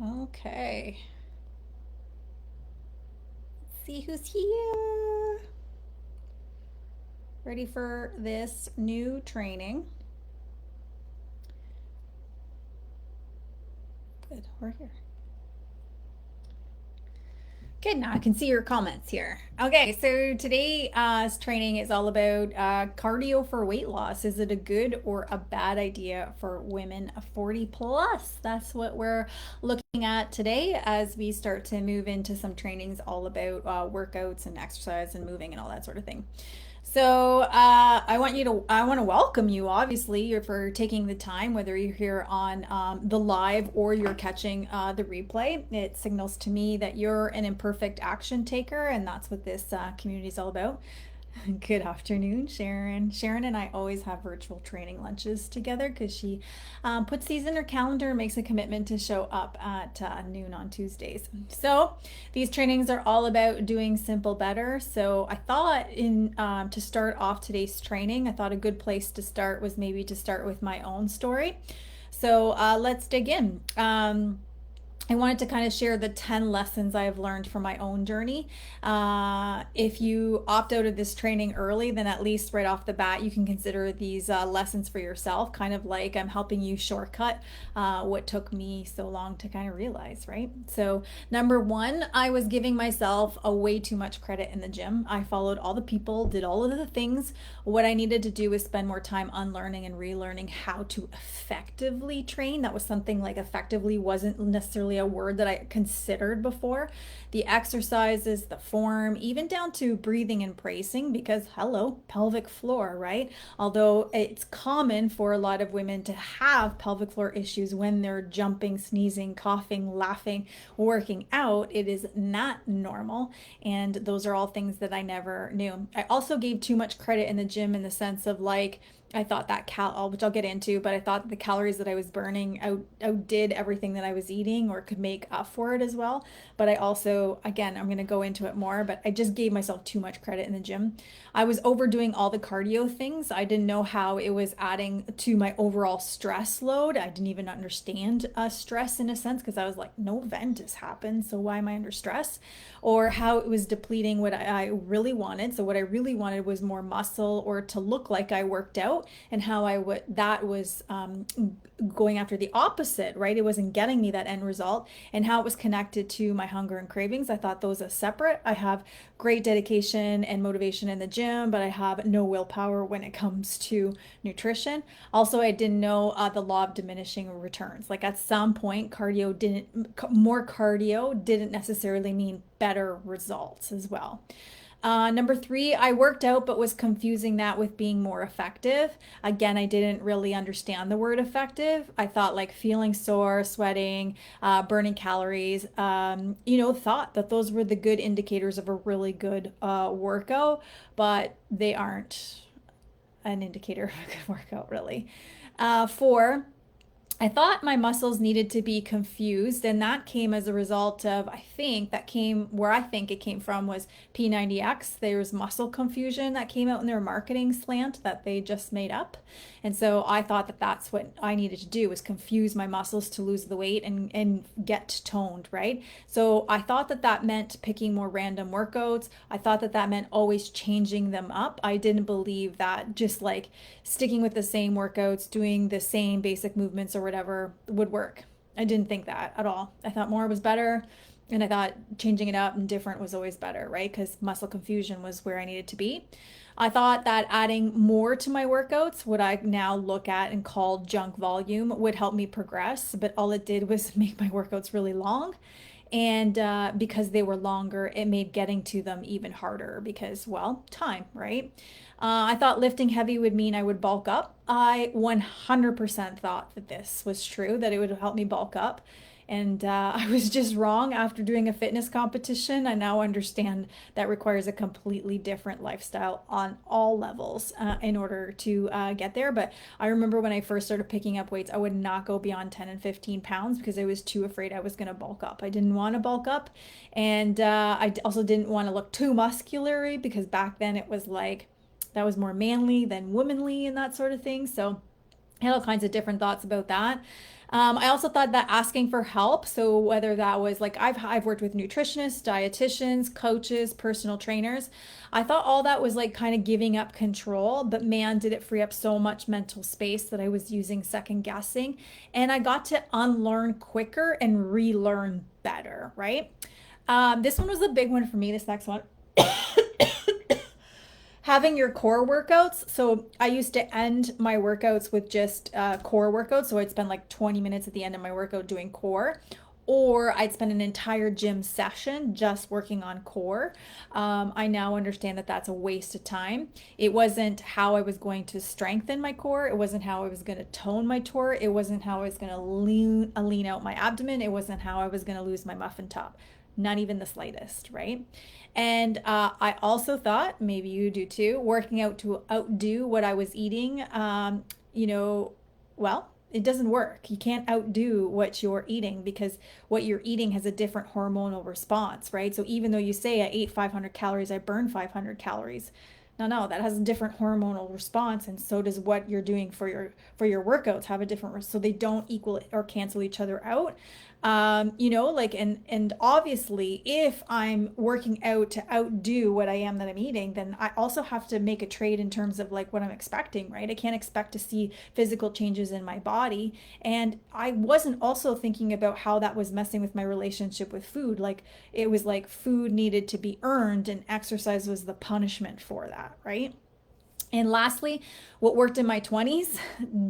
Okay. Let's see who's here. Ready for this new training? Good, we're here. Good, now I can see your comments here. Okay, so today's training is all about cardio for weight loss. Is it a good or a bad idea for women 40 plus? That's what we're looking at today as we start to move into some trainings all about workouts and exercise and moving and all that sort of thing. So I want to welcome you, obviously, for taking the time, whether you're here on the live or you're catching the replay. It signals to me that you're an imperfect action taker, and that's what this community is all about. Good afternoon, Sharon. Sharon and I always have virtual training lunches together because she puts these in her calendar and makes a commitment to show up at noon on Tuesdays. So these trainings are all about doing simple better. So I thought to start off today's training, I thought a good place to start was maybe to start with my own story. So let's dig in. I wanted to kind of share the 10 lessons I've learned from my own journey. If you opt out of this training early, then at least right off the bat, you can consider these lessons for yourself, kind of like I'm helping you shortcut what took me so long to kind of realize, right? So, number one, I was giving myself a way too much credit in the gym. I followed all the people, did all of the things. What I needed to do was spend more time unlearning and relearning how to effectively train. That was something like effectively wasn't necessarily a word that I considered before. The exercises, the form, even down to breathing and bracing, because hello, pelvic floor, right? Although it's common for a lot of women to have pelvic floor issues when they're jumping, sneezing, coughing, laughing, working out, it is not normal. And those are all things that I never knew. I also gave too much credit in the gym in the sense of like, I thought that which I'll get into, but I thought the calories that I was burning outdid everything that I was eating or could make up for it as well. But I also, again, I'm going to go into it more, but I just gave myself too much credit in the gym. I was overdoing all the cardio things. I didn't know how it was adding to my overall stress load. I didn't even understand stress in a sense because I was like, no event has happened, so why am I under stress? Or how it was depleting what I really wanted. So what I really wanted was more muscle or to look like I worked out, and how I would that was going after the opposite, right? It wasn't getting me that end result, and how it was connected to my hunger and cravings. I thought those are separate. I have great dedication and motivation in the gym, but I have no willpower when it comes to nutrition. Also, I didn't know the law of diminishing returns. Like at some point, more cardio didn't necessarily mean better results as well. Number three, I worked out but was confusing that with being more effective. Again, I didn't really understand the word effective. I thought like feeling sore, sweating, burning calories, thought that those were the good indicators of a really good workout, but they aren't an indicator of a good workout, really. Four, I thought my muscles needed to be confused, and that came as a result of, I think it came from was P90X. There was muscle confusion that came out in their marketing slant that they just made up. And so I thought that that's what I needed to do was confuse my muscles to lose the weight and get toned, right? So I thought that that meant picking more random workouts. I thought that that meant always changing them up. I didn't believe that just like sticking with the same workouts, doing the same basic movements or whatever would work. I didn't think that at all. I thought more was better. And I thought changing it up and different was always better, right? Because muscle confusion was where I needed to be. I thought that adding more to my workouts, what I now look at and call junk volume, would help me progress. But all it did was make my workouts really long. And because they were longer, it made getting to them even harder because, well, time, right? I thought lifting heavy would mean I would bulk up. I 100% thought that this was true, that it would help me bulk up. And I was just wrong after doing a fitness competition. I now understand that requires a completely different lifestyle on all levels in order to get there. But I remember when I first started picking up weights, I would not go beyond 10 and 15 pounds because I was too afraid I was going to bulk up. I didn't want to bulk up. And I also didn't want to look too muscular because back then it was like, that was more manly than womanly and that sort of thing. So I had all kinds of different thoughts about that. I also thought that asking for help, so whether that was like I've worked with nutritionists, dietitians, coaches, personal trainers. I thought all that was like kind of giving up control, but man, did it free up so much mental space that I was using second guessing, and I got to unlearn quicker and relearn better, right? This one was a big one for me. This next one, having your core workouts. So I used to end my workouts with just core workouts. So I'd spend like 20 minutes at the end of my workout doing core. Or I'd spend an entire gym session just working on core. I now understand that that's a waste of time. It wasn't how I was going to strengthen my core. It wasn't how I was going to tone my core. It wasn't how I was going to lean out my abdomen. It wasn't how I was going to lose my muffin top. Not even the slightest, right? And I also thought, maybe you do too, working out to outdo what I was eating, you know, well, it doesn't work. You can't outdo what you're eating because what you're eating has a different hormonal response, right? So even though you say I ate 500 calories, I burned 500 calories. No, that has a different hormonal response, and so does what you're doing for your workouts have a different. So they don't equal or cancel each other out. Like and obviously, if I'm working out to outdo what I am that I'm eating, then I also have to make a trade in terms of like what I'm expecting, right? I can't expect to see physical changes in my body, and I wasn't also thinking about how that was messing with my relationship with food. Like it was like food needed to be earned, and exercise was the punishment for that, right? And lastly, what worked in my 20s,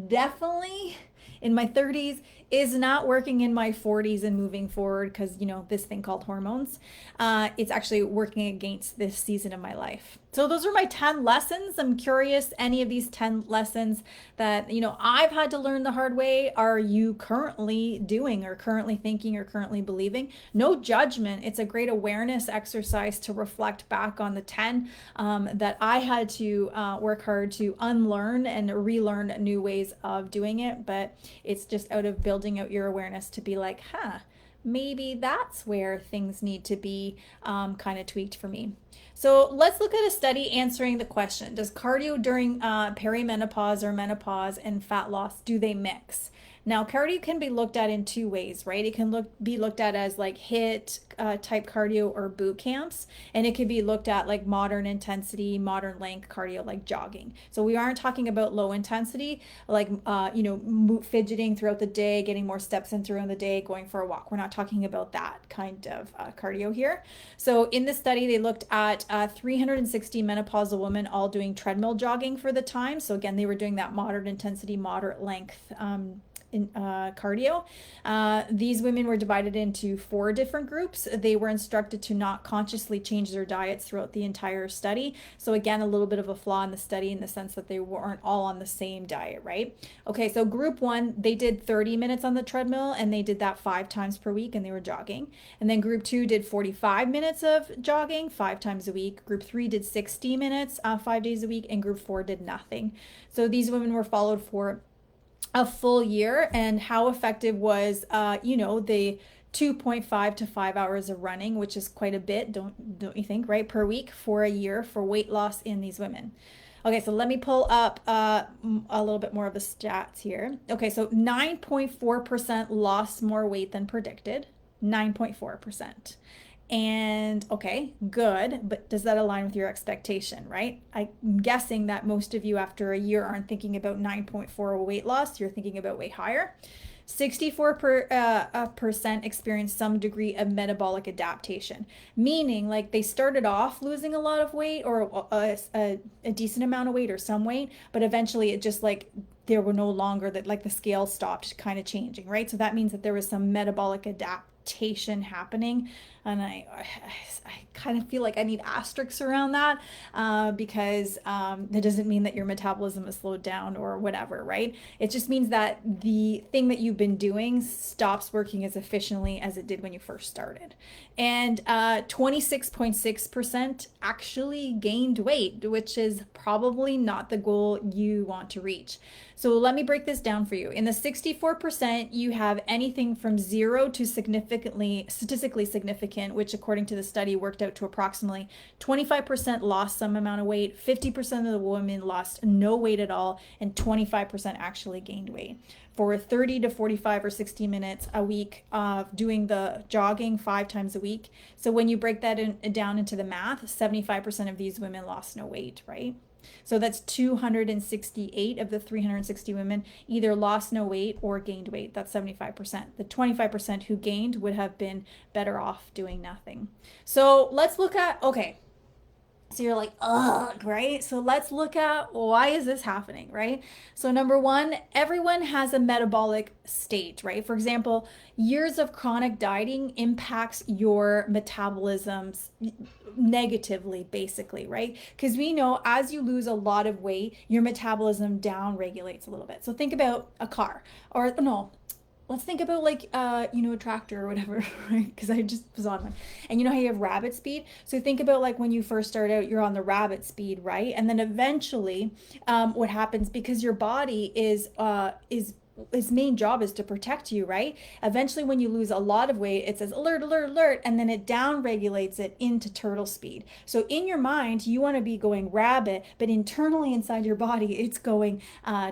definitely in my 30s, is not working in my 40s and moving forward because, this thing called hormones. It's actually working against this season of my life. So those are my 10 lessons. I'm curious, any of these 10 lessons that, I've had to learn the hard way, are you currently doing or currently thinking or currently believing? No judgment. It's a great awareness exercise to reflect back on the 10 that I had to work hard to unlearn and relearn new ways of doing it. But it's just out of building out your awareness to be like, maybe that's where things need to be kind of tweaked for me. So let's look at a study answering the question: does cardio during perimenopause or menopause and fat loss, do they mix? Now, cardio can be looked at in two ways, right? It can be looked at as like HIIT type cardio or boot camps, and it could be looked at like modern intensity, modern length cardio, like jogging. So we aren't talking about low intensity, like fidgeting throughout the day, getting more steps in throughout the day, going for a walk. We're not talking about that kind of cardio here. So in the study, they looked at 360 menopausal women all doing treadmill jogging for the time. So again, they were doing that moderate intensity, moderate length cardio. These women were divided into 4 different groups. They were instructed to not consciously change their diets throughout the entire study. So again, a little bit of a flaw in the study in the sense that they weren't all on the same diet, right? Okay, so group 1, they did 30 minutes on the treadmill, and they did that 5 times per week, and they were jogging. And then group 2 did 45 minutes of jogging 5 times a week. Group 3 did 60 minutes 5 days a week, and group 4 did nothing. So these women were followed for a full year. And how effective was the 2.5 to 5 hours of running, which is quite a bit, don't you think, right, per week for a year for weight loss in these women. Okay, so let me pull up a little bit more of the stats here. Okay, so 9.4% lost more weight than predicted. 9.4%. And okay, good, but does that align with your expectation, right? I'm guessing that most of you after a year aren't thinking about 9.4 weight loss, you're thinking about way higher. 64% experienced some degree of metabolic adaptation, meaning like they started off losing a lot of weight or a decent amount of weight or some weight, but eventually it just like there were no longer that, like the scale stopped kind of changing, right? So that means that there was some metabolic adaptation happening. And I kind of feel like I need asterisks around that because that doesn't mean that your metabolism is slowed down or whatever, right? It just means that the thing that you've been doing stops working as efficiently as it did when you first started. And 26.6% actually gained weight, which is probably not the goal you want to reach. So let me break this down for you. In the 64%, you have anything from 0 to statistically significant, which according to the study worked out to approximately 25% lost some amount of weight, 50% of the women lost no weight at all, and 25% actually gained weight. for 30 to 45 or 60 minutes a week of doing the jogging 5 times a week. So when you break that down into the math, 75% of these women lost no weight, right? So that's 268 of the 360 women either lost no weight or gained weight. That's 75%. The 25% who gained would have been better off doing nothing. So let's look at, okay, so you're like, ugh, right? So let's look at why is this happening, right? So number one, everyone has a metabolic state, right? For example, years of chronic dieting impacts your metabolisms negatively, basically, right? Because we know as you lose a lot of weight, your metabolism down regulates a little bit. So think about a car, or no, let's think about like a tractor or whatever, right? Because I just was on one, and you know how you have rabbit speed. So think about like when you first start out, you're on the rabbit speed, right? And then eventually what happens, because your body is its main job is to protect you, right? Eventually, when you lose a lot of weight, it says alert, alert, alert, and then it down regulates it into turtle speed. So in your mind, you want to be going rabbit, but internally inside your body, it's going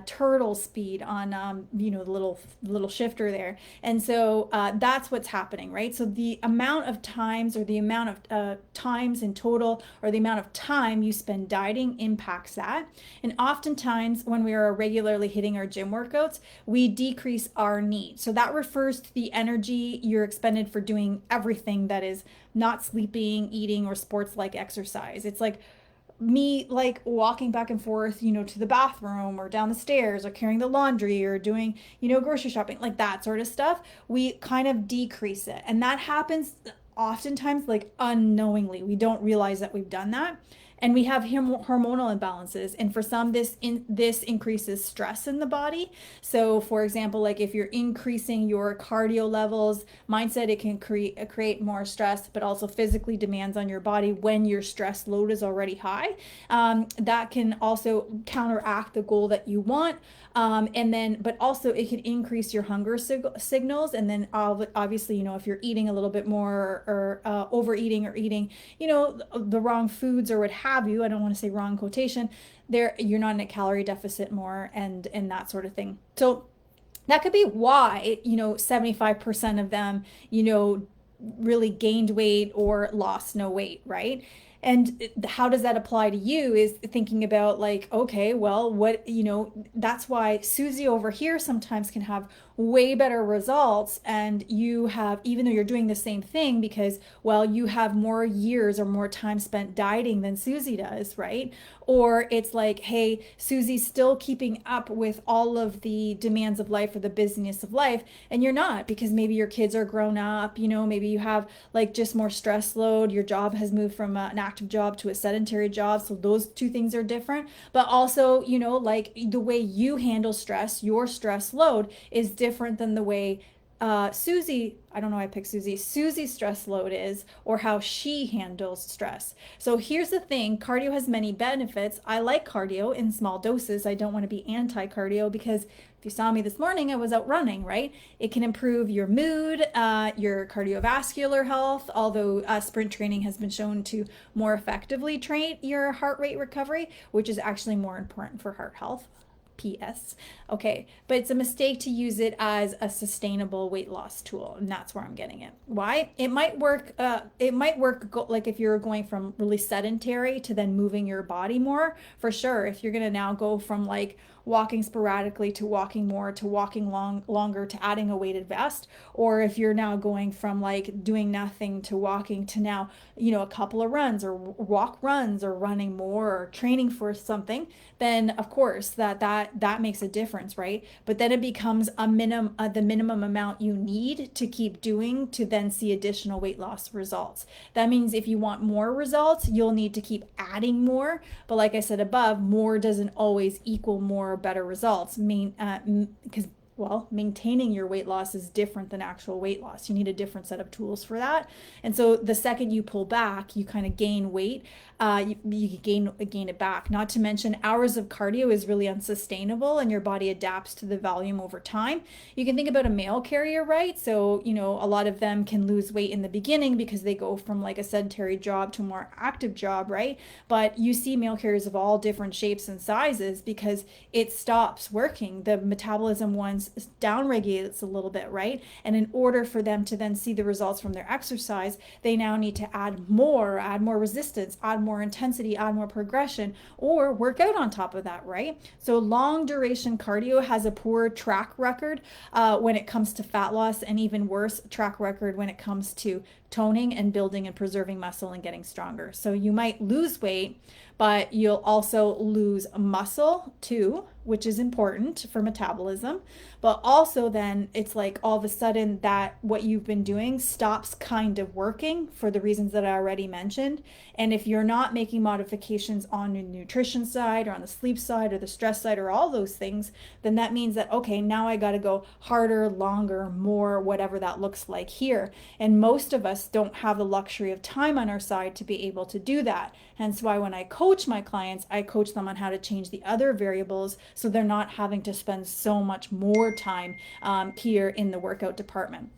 turtle speed on the little shifter there. And so that's what's happening, right? So the amount of times, or the amount of times in total, or the amount of time you spend dieting impacts that. And oftentimes, when we are regularly hitting our gym workouts, we decrease our need. So that refers to the energy you're expended for doing everything that is not sleeping, eating, or sports like exercise. It's like me like walking back and forth, to the bathroom or down the stairs or carrying the laundry or doing, grocery shopping, like that sort of stuff. We kind of decrease it. And that happens oftentimes like unknowingly. We don't realize that we've done that. And we have hormonal imbalances, and for some this increases stress in the body. So for example, like if you're increasing your cardio levels, mindset, it can create more stress, but also physically demands on your body when your stress load is already high. That can also counteract the goal that you want. But also it could increase your hunger signals. And then obviously, if you're eating a little bit more, or overeating, or eating, the wrong foods or what have you, I don't want to say wrong quotation there, you're not in a calorie deficit more, and that sort of thing. So that could be why, 75% of them, really gained weight or lost no weight, right? And how does that apply to you is thinking about like, okay, well, that's why Susie over here sometimes can have way better results, and you have, even though you're doing the same thing, because, well, you have more years or more time spent dieting than Susie does, right? Or it's like, hey, Susie's still keeping up with all of the demands of life or the busyness of life, and you're not, because maybe your kids are grown up, maybe you have like just more stress load, your job has moved from an active job to a sedentary job, so those two things are different. But also, like the way you handle stress, your stress load is different than the way Susie, I don't know why I picked Susie, Susie's stress load is, or how she handles stress. So here's the thing, cardio has many benefits. I like cardio in small doses. I don't want to be anti-cardio, because if you saw me this morning, I was out running, right? It can improve your mood, your cardiovascular health, although sprint training has been shown to more effectively train your heart rate recovery, which is actually more important for heart health. PS. Okay, but it's a mistake to use it as a sustainable weight loss tool, and that's where I'm getting it. Why? It might work. Like if you're going from really sedentary to then moving your body more, for sure. If you're gonna now go from like walking sporadically to walking more to walking longer to adding a weighted vest, or if you're now going from like doing nothing to walking to now, a couple of runs or walk runs or running more or training for something, then of course that makes a difference, right? But then it becomes the minimum amount you need to keep doing to then see additional weight loss results. That means if you want more results, you'll need to keep adding more. But like I said above, more doesn't always equal more better results. Because maintaining your weight loss is different than actual weight loss. You need a different set of tools for that. And so the second you pull back, you kind of gain weight. You gain it back. Not to mention, hours of cardio is really unsustainable, and your body adapts to the volume over time. You can think about a mail carrier, right? So, a lot of them can lose weight in the beginning because they go from like a sedentary job to a more active job, right? But you see mail carriers of all different shapes and sizes because it stops working. The metabolism once hormones downregulates a little bit, right? And in order for them to then see the results from their exercise, they now need to add more resistance, add more intensity, add more progression, or work out on top of that, right? So long duration cardio has a poor track record when it comes to fat loss, and even worse track record when it comes to toning and building and preserving muscle and getting stronger. So you might lose weight, but you'll also lose muscle too, which is important for metabolism. But also then it's like all of a sudden that what you've been doing stops kind of working for the reasons that I already mentioned. And if you're not making modifications on the nutrition side or on the sleep side or the stress side or all those things, then that means that, okay, now I got to go harder, longer, more, whatever that looks like here. And most of us don't have the luxury of time on our side to be able to do that. Hence why when I coach my clients, I coach them on how to change the other variables so they're not having to spend so much more time here in the workout department.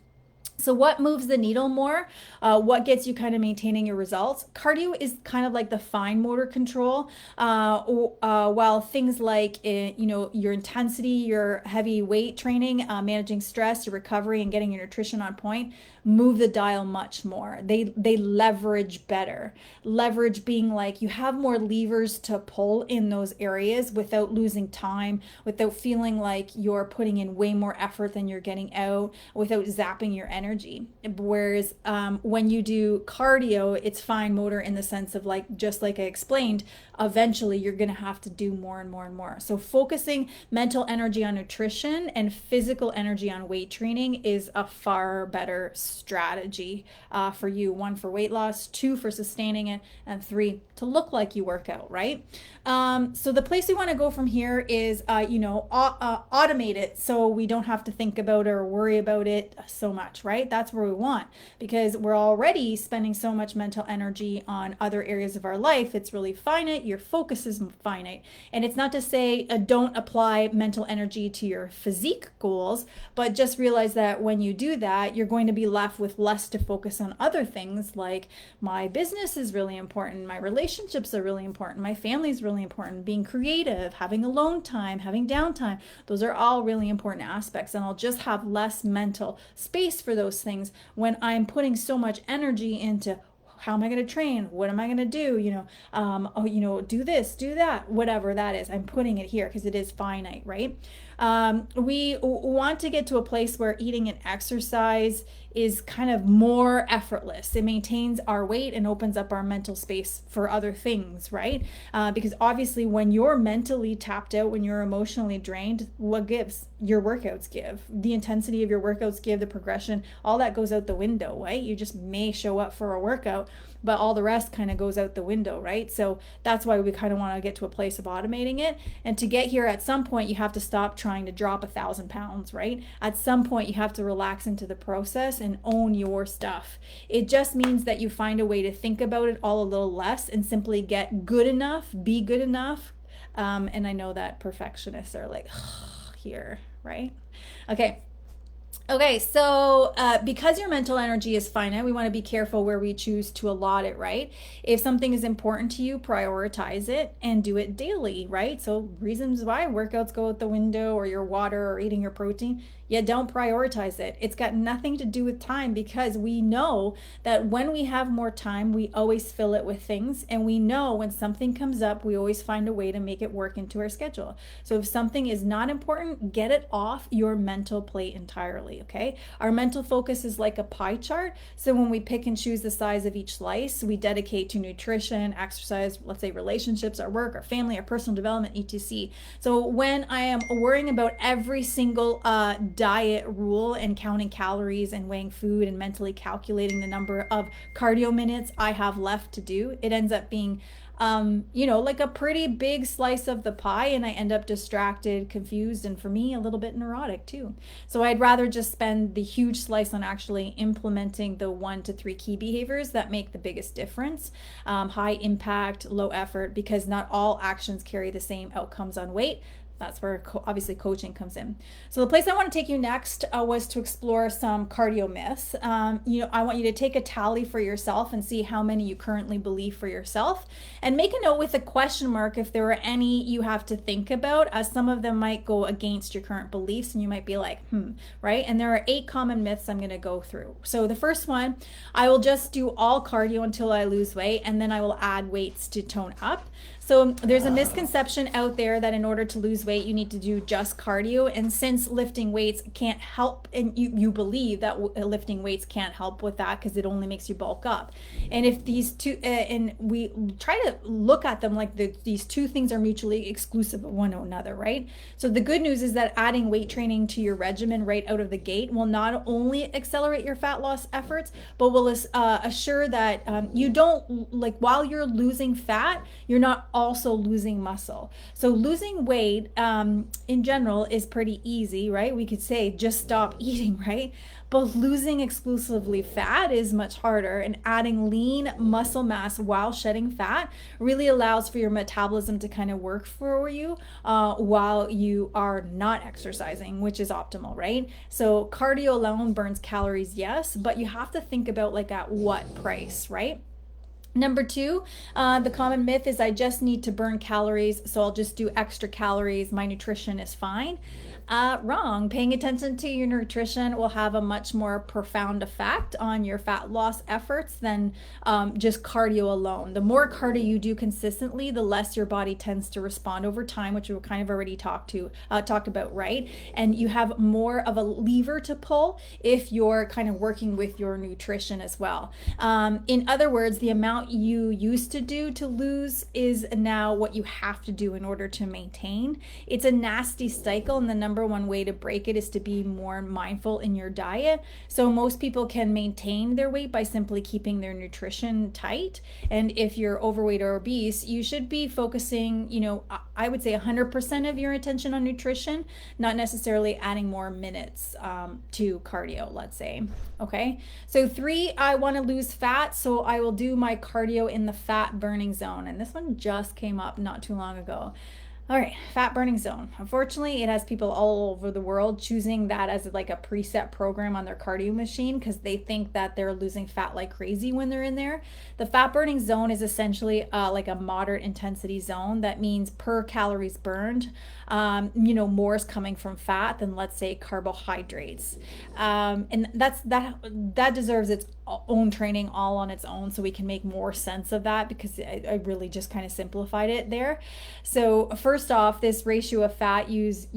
So what moves the needle more? What gets you kind of maintaining your results? Cardio is kind of like the fine motor control, while things like your intensity, your heavy weight training, managing stress, your recovery, and getting your nutrition on point move the dial much more. They leverage better. Leverage being like you have more levers to pull in those areas without losing time, without feeling like you're putting in way more effort than you're getting out, without zapping your energy. Whereas when you do cardio, it's fine motor in the sense of like, just like I explained, eventually you're going to have to do more and more and more. So focusing mental energy on nutrition and physical energy on weight training is a far better strategy for you. 1, for weight loss, 2, for sustaining it, and 3, to look like you work out, right? So the place we want to go from here is, automate it so we don't have to think about it or worry about it so much, right? That's where we want, because we're already spending so much mental energy on other areas of our life. It's really finite. Your focus is finite. And it's not to say don't apply mental energy to your physique goals, but just realize that when you do that, you're going to be left with less to focus on other things like my business is really important, my relationships are really important, my family is really important, being creative, having alone time, having downtime. Those are all really important aspects, and I'll just have less mental space for those things when I'm putting so much energy into how am I going to train? What am I going to do? Do this, do that, whatever that is. I'm putting it here because it is finite, right? We want to get to a place where eating and exercise is kind of more effortless. It maintains our weight and opens up our mental space for other things, right? Because obviously when you're mentally tapped out, when you're emotionally drained, what gives? Your workouts give. The intensity of your workouts give, the progression, all that goes out the window, right? You just may show up for a workout, but all the rest kind of goes out the window, right? So that's why we kind of want to get to a place of automating it. And to get here, at some point, you have to stop trying to drop 1,000 pounds, right? At some point, you have to relax into the process and own your stuff. It just means that you find a way to think about it all a little less and simply get good enough, be good enough. And I know that perfectionists are like, here, right? Okay, so because your mental energy is finite, we want to be careful where we choose to allot it, right? If something is important to you, prioritize it and do it daily, right? So reasons why workouts go out the window, or your water, or eating your protein, you don't prioritize it. It's got nothing to do with time, because we know that when we have more time, we always fill it with things. And we know when something comes up, we always find a way to make it work into our schedule. So if something is not important, get it off your mental plate entirely, okay? Our mental focus is like a pie chart. So when we pick and choose the size of each slice, we dedicate to nutrition, exercise, let's say relationships, our work, our family, our personal development, etc. So when I am worrying about every single diet rule and counting calories and weighing food and mentally calculating the number of cardio minutes I have left to do, it ends up being like a pretty big slice of the pie, and I end up distracted, confused, and for me, a little bit neurotic too. So I'd rather just spend the huge slice on actually implementing the 1 to 3 key behaviors that make the biggest difference. High impact, low effort, because not all actions carry the same outcomes on weight. That's where obviously coaching comes in. So the place I want to take you next was to explore some cardio myths. I want you to take a tally for yourself and see how many you currently believe for yourself, and make a note with a question mark if there are any you have to think about, as some of them might go against your current beliefs, and you might be like, right? And there are 8 common myths I'm going to go through. So the first one, I will just do all cardio until I lose weight, and then I will add weights to tone up. So there's a misconception out there that in order to lose weight, you need to do just cardio. And since lifting weights can't help, and you believe that lifting weights can't help with that because it only makes you bulk up. And if these two, and we try to look at them like these two things are mutually exclusive of one another, right? So the good news is that adding weight training to your regimen right out of the gate will not only accelerate your fat loss efforts, but will assure that you don't, like, while you're losing fat, you're not also losing muscle. So losing weight in general is pretty easy, right? We could say just stop eating, right? But losing exclusively fat is much harder, and adding lean muscle mass while shedding fat really allows for your metabolism to kind of work for you while you are not exercising, which is optimal, right? So cardio alone burns calories, yes, but you have to think about like at what price, right? Number 2, the common myth is I just need to burn calories, so I'll just do extra calories. My nutrition is fine. Wrong. Paying attention to your nutrition will have a much more profound effect on your fat loss efforts than just cardio alone. The more cardio you do consistently, the less your body tends to respond over time, which we kind of already talked about, right? And you have more of a lever to pull if you're kind of working with your nutrition as well. In other words, the amount you used to do to lose is now what you have to do in order to maintain. It's a nasty cycle, and the number one way to break it is to be more mindful in your diet. So most people can maintain their weight by simply keeping their nutrition tight. And if you're overweight or obese, you should be focusing, I would say 100% of your attention on nutrition, not necessarily adding more minutes to cardio, let's say. Okay. So 3, I want to lose fat, so I will do my cardio in the fat burning zone. And this one just came up not too long ago. All right, fat burning zone. Unfortunately, it has people all over the world choosing that as like a preset program on their cardio machine because they think that they're losing fat like crazy when they're in there. The fat burning zone is essentially like a moderate intensity zone. That means per calories burned, more is coming from fat than, let's say, carbohydrates. And that deserves its own training all on its own, so we can make more sense of that, because I really just kind of simplified it there. So first off, this ratio of fat use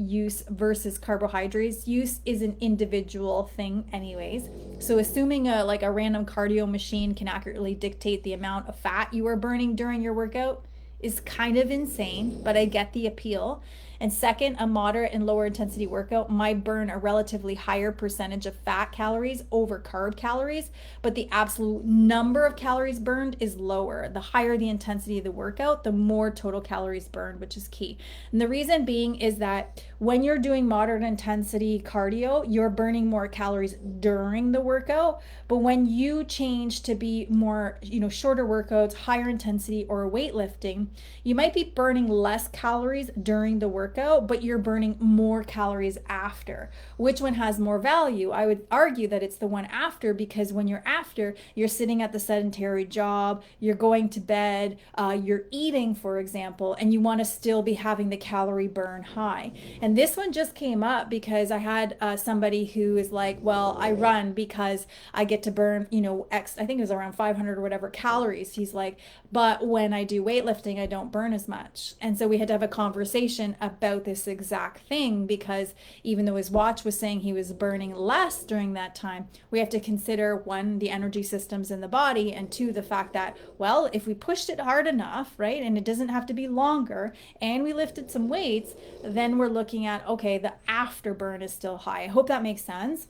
versus carbohydrates use is an individual thing anyways. So assuming a random cardio machine can accurately dictate the amount of fat you are burning during your workout is kind of insane, but I get the appeal. And second, a moderate and lower intensity workout might burn a relatively higher percentage of fat calories over carb calories, but the absolute number of calories burned is lower. The higher the intensity of the workout, the more total calories burned, which is key. And the reason being is that when you're doing moderate intensity cardio, you're burning more calories during the workout. But when you change to be more, shorter workouts, higher intensity, or weightlifting, you might be burning less calories during the workout, but you're burning more calories after. Which one has more value? I would argue that it's the one after, because when you're after, you're sitting at the sedentary job, you're going to bed, you're eating, for example, and you want to still be having the calorie burn high. And this one just came up because I had somebody who is like, well, I run because I get to burn, X, I think it was around 500 or whatever calories. He's like, but when I do weightlifting, I don't burn as much. And so we had to have a conversation about this exact thing, because even though his watch was saying he was burning less during that time, we have to consider, one, the energy systems in the body, and two, the fact that, well, if we pushed it hard enough, right, and it doesn't have to be longer, and we lifted some weights, then we're looking at, okay, the afterburn is still high. I hope that makes sense.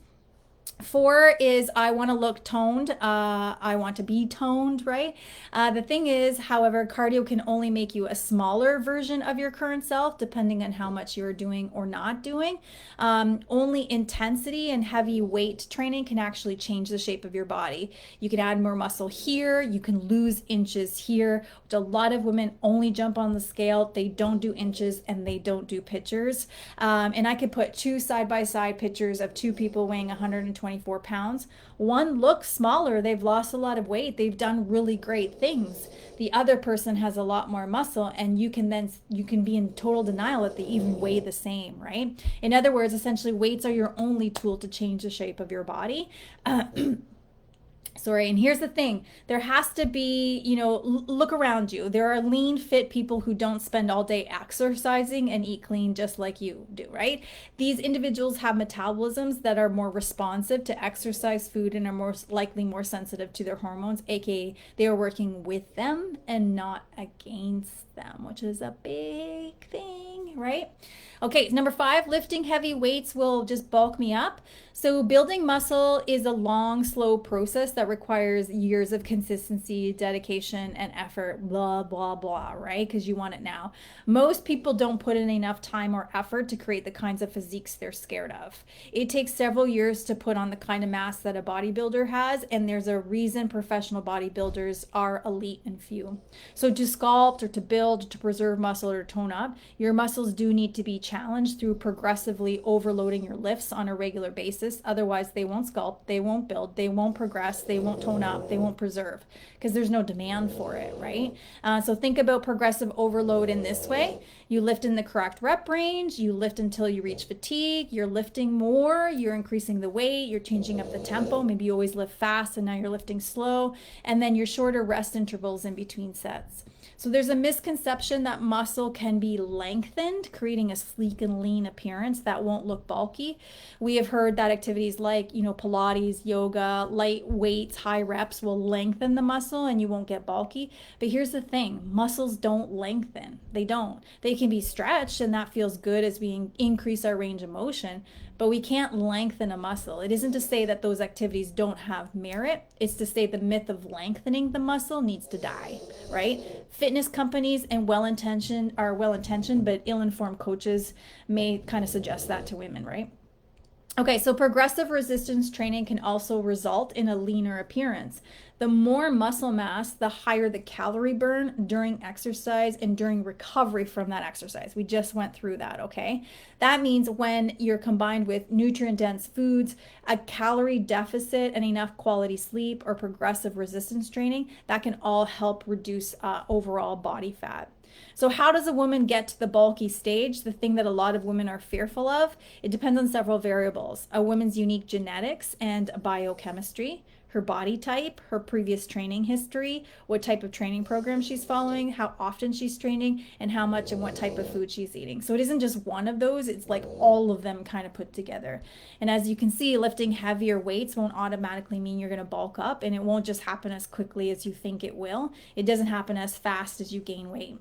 4 is I want to look toned. I want to be toned, right? The thing is, however, cardio can only make you a smaller version of your current self, depending on how much you're doing or not doing. Only intensity and heavy weight training can actually change the shape of your body. You can add more muscle here. You can lose inches here, which a lot of women only jump on the scale. They don't do inches and they don't do pictures. And I could put two side by side pictures of two people weighing 124 pounds. One looks smaller, they've lost a lot of weight, they've done really great things. The other person has a lot more muscle, and you can be in total denial that they even weigh the same, right? In other words, essentially, weights are your only tool to change the shape of your body. Sorry, and here's the thing, there has to be, look around you. There are lean, fit people who don't spend all day exercising and eat clean just like you do, right? These individuals have metabolisms that are more responsive to exercise, food, and are more sensitive to their hormones, aka they are working with them and not against them, which is a big thing, right? Okay, number 5, lifting heavy weights will just bulk me up. So building muscle is a long, slow process that requires years of consistency, dedication, and effort, blah, blah, blah, right? Because you want it now. Most people don't put in enough time or effort to create the kinds of physiques they're scared of. It takes several years to put on the kind of mass that a bodybuilder has, and there's a reason professional bodybuilders are elite and few. So to sculpt or to build, to preserve muscle or tone up, your muscles do need to be challenged through progressively overloading your lifts on a regular basis. Otherwise, they won't sculpt, they won't build, they won't progress, they won't tone up, they won't preserve, because there's no demand for it, right? So think about progressive overload in this way. You lift in the correct rep range, you lift until you reach fatigue, you're lifting more, you're increasing the weight, you're changing up the tempo. Maybe you always lift fast and now you're lifting slow, and then your shorter rest intervals in between sets. So there's a misconception that muscle can be lengthened, creating a sleek and lean appearance that won't look bulky. We have heard that activities like, Pilates, yoga, light weights, high reps will lengthen the muscle and you won't get bulky. But here's the thing, muscles don't lengthen. They don't. They can be stretched, and that feels good as we increase our range of motion, but we can't lengthen a muscle. It isn't to say that those activities don't have merit. It's to say the myth of lengthening the muscle needs to die, right? Fitness companies and well-intentioned but ill-informed coaches may kind of suggest that to women, right? Okay, so progressive resistance training can also result in a leaner appearance. The more muscle mass, the higher the calorie burn during exercise and during recovery from that exercise. We just went through that, okay? That means when you're combined with nutrient-dense foods, a calorie deficit, and enough quality sleep or progressive resistance training, that can all help reduce overall body fat. So how does a woman get to the bulky stage? The thing that a lot of women are fearful of, it depends on several variables. A woman's unique genetics and biochemistry, her body type, her previous training history, what type of training program she's following, how often she's training, and how much and what type of food she's eating. So it isn't just one of those, it's like all of them kind of put together. And as you can see, lifting heavier weights won't automatically mean you're going to bulk up, and it won't just happen as quickly as you think it will. It doesn't happen as fast as you gain weight.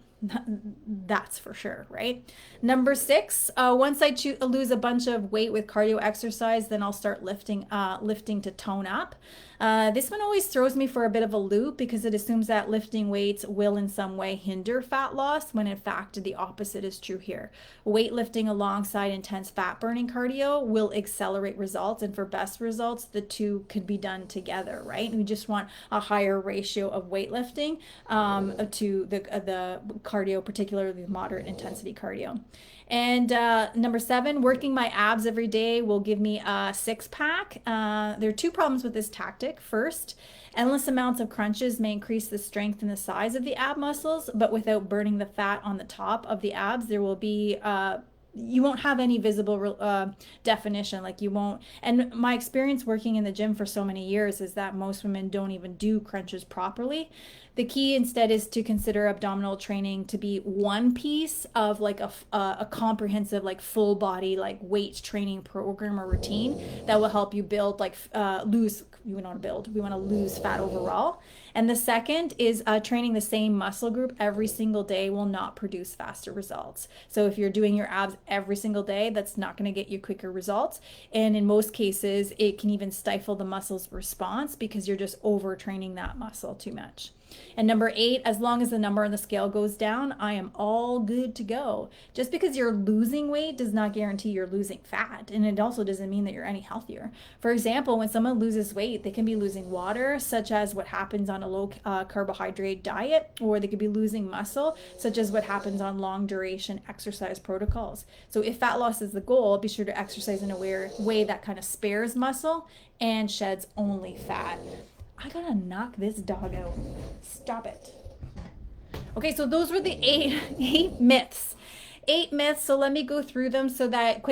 That's for sure, right? Number 6, once I lose a bunch of weight with cardio exercise, then I'll start lifting to tone up. This one always throws me for a bit of a loop because it assumes that lifting weights will in some way hinder fat loss, when in fact the opposite is true here. Weightlifting alongside intense fat burning cardio will accelerate results, and for best results, the two could be done together, right? We just want a higher ratio of weightlifting to the cardio, particularly moderate intensity cardio. And number 7, working my abs every day will give me a 6-pack. There are 2 problems with this tactic. First, endless amounts of crunches may increase the strength and the size of the ab muscles, but without burning the fat on the top of the abs, there will be you won't have any visible definition. Like, you won't. And my experience working in the gym for so many years is that most women don't even do crunches properly. The key instead is to consider abdominal training to be one piece of like a comprehensive, like full body, like weight training program or routine that will help you build lose we want to build. We want to lose fat overall. And the second is training the same muscle group every single day will not produce faster results. So if you're doing your abs every single day, that's not going to get you quicker results. And in most cases, it can even stifle the muscle's response because you're just overtraining that muscle too much. And number 8, as long as the number on the scale goes down, I am all good to go. Just because you're losing weight does not guarantee you're losing fat. And it also doesn't mean that you're any healthier. For example, when someone loses weight, they can be losing water, such as what happens on a low carbohydrate diet, or they could be losing muscle, such as what happens on long duration exercise protocols. So if fat loss is the goal, be sure to exercise in a way that kind of spares muscle and sheds only fat. I gotta knock this dog out. Stop it. Okay, so those were the eight myths. 8 myths. So let me go through them so that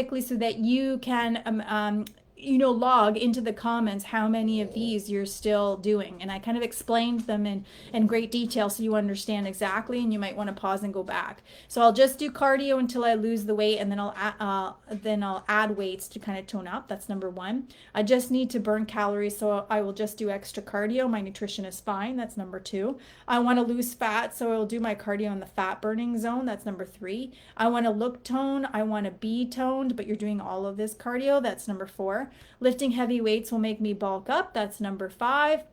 you can log into the comments how many of these you're still doing. And I kind of explained them in great detail so you understand exactly, and you might want to pause and go back. So I'll just do cardio until I lose the weight, and then I'll add weights to kind of tone up. That's number 1. I just need to burn calories, so I will just do extra cardio. My nutrition is fine. That's number 2. I want to lose fat, so I'll do my cardio in the fat burning zone. That's number 3. I want to look toned. I want to be toned, but you're doing all of this cardio. That's number 4. Lifting heavy weights will make me bulk up. That's number 5.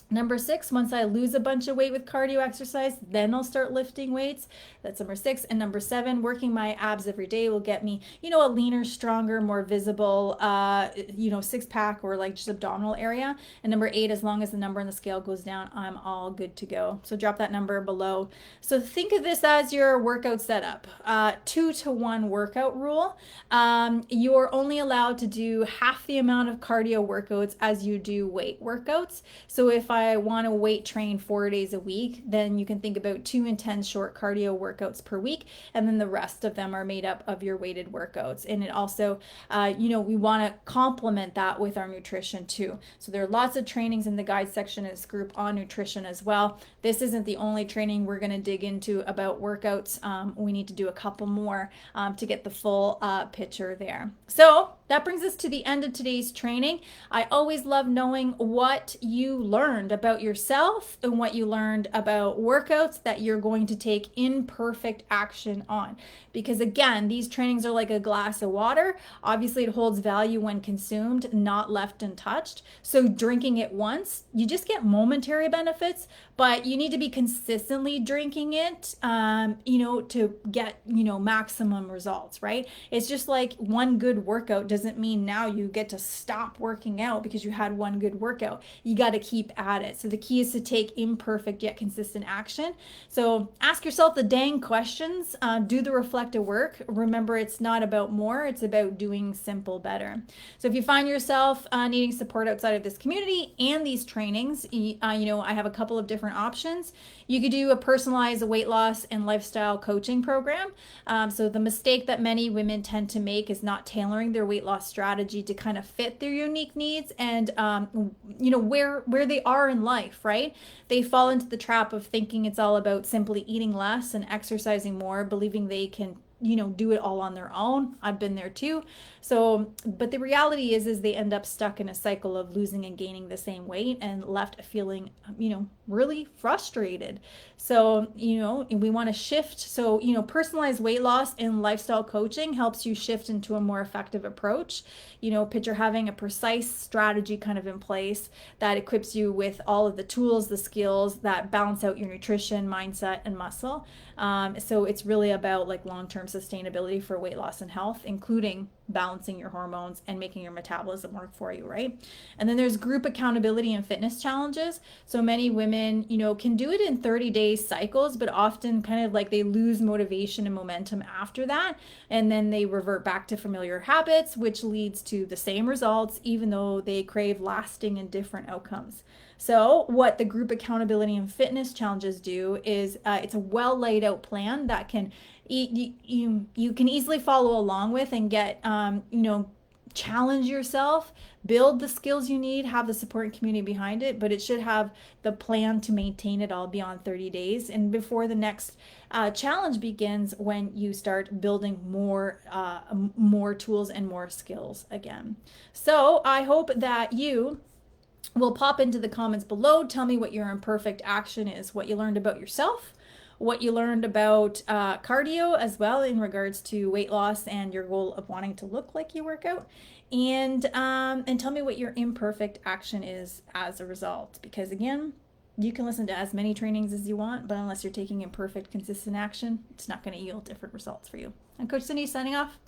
Number 6, once I lose a bunch of weight with cardio exercise, then I'll start lifting weights. That's number 6. And number 7, working my abs every day will get me, a leaner, stronger, more visible, 6-pack or like just abdominal area. And number 8, as long as the number on the scale goes down, I'm all good to go. So drop that number below. So think of this as your workout setup. 2-to-1 workout rule. You're only allowed to do half the amount of cardio workouts as you do weight workouts. So if I want to weight train 4 days a week, then you can think about 2 intense short cardio workouts per week, and then the rest of them are made up of your weighted workouts. And it also, we want to complement that with our nutrition too. So there are lots of trainings in the guide section of this group on nutrition as well. This isn't the only training we're going to dig into about workouts. We need to do a couple more to get the full picture there. So that brings us to the end of today's training. I always love knowing what you learned about yourself and what you learned about workouts that you're going to take imperfect action on. Because again, these trainings are like a glass of water. Obviously, it holds value when consumed, not left untouched. So drinking it once, you just get momentary benefits, but you need to be consistently drinking it, to get, maximum results, right? It's just like one good workout doesn't mean now you get to stop working out because you had one good workout. You got to keep at it. So the key is to take imperfect yet consistent action. So ask yourself the dang questions, do the reflective work. Remember, it's not about more, it's about doing simple better. So if you find yourself needing support outside of this community and these trainings, I have a couple of different options. You could do a personalized weight loss and lifestyle coaching program. So the mistake that many women tend to make is not tailoring their weight loss strategy to kind of fit their unique needs and where they are in life, right? They fall into the trap of thinking it's all about simply eating less and exercising more, believing they can do it all on their own. I've been there too. So, but the reality is they end up stuck in a cycle of losing and gaining the same weight and left feeling, really frustrated. So, we want to shift. So, personalized weight loss and lifestyle coaching helps you shift into a more effective approach. Picture having a precise strategy kind of in place that equips you with all of the tools, the skills that balance out your nutrition, mindset, and muscle. So it's really about like long-term sustainability for weight loss and health, including balancing your hormones and making your metabolism work for you, right? And then there's group accountability and fitness challenges. So many women, can do it in 30-day cycles, but often kind of like they lose motivation and momentum after that. And then they revert back to familiar habits, which leads to the same results, even though they crave lasting and different outcomes. So what the group accountability and fitness challenges do is it's a well laid out plan that can you can easily follow along with and get challenge yourself, build the skills you need, have the support and community behind it, but it should have the plan to maintain it all beyond 30 days and before the next challenge begins, when you start building more tools and more skills again. So I hope that you Well, pop into the comments below. Tell me what your imperfect action is, what you learned about yourself, what you learned about cardio as well in regards to weight loss and your goal of wanting to look like you work out, and tell me what your imperfect action is as a result. Because again, you can listen to as many trainings as you want, but unless you're taking imperfect, consistent action, it's not going to yield different results for you. I'm Coach Cindy signing off.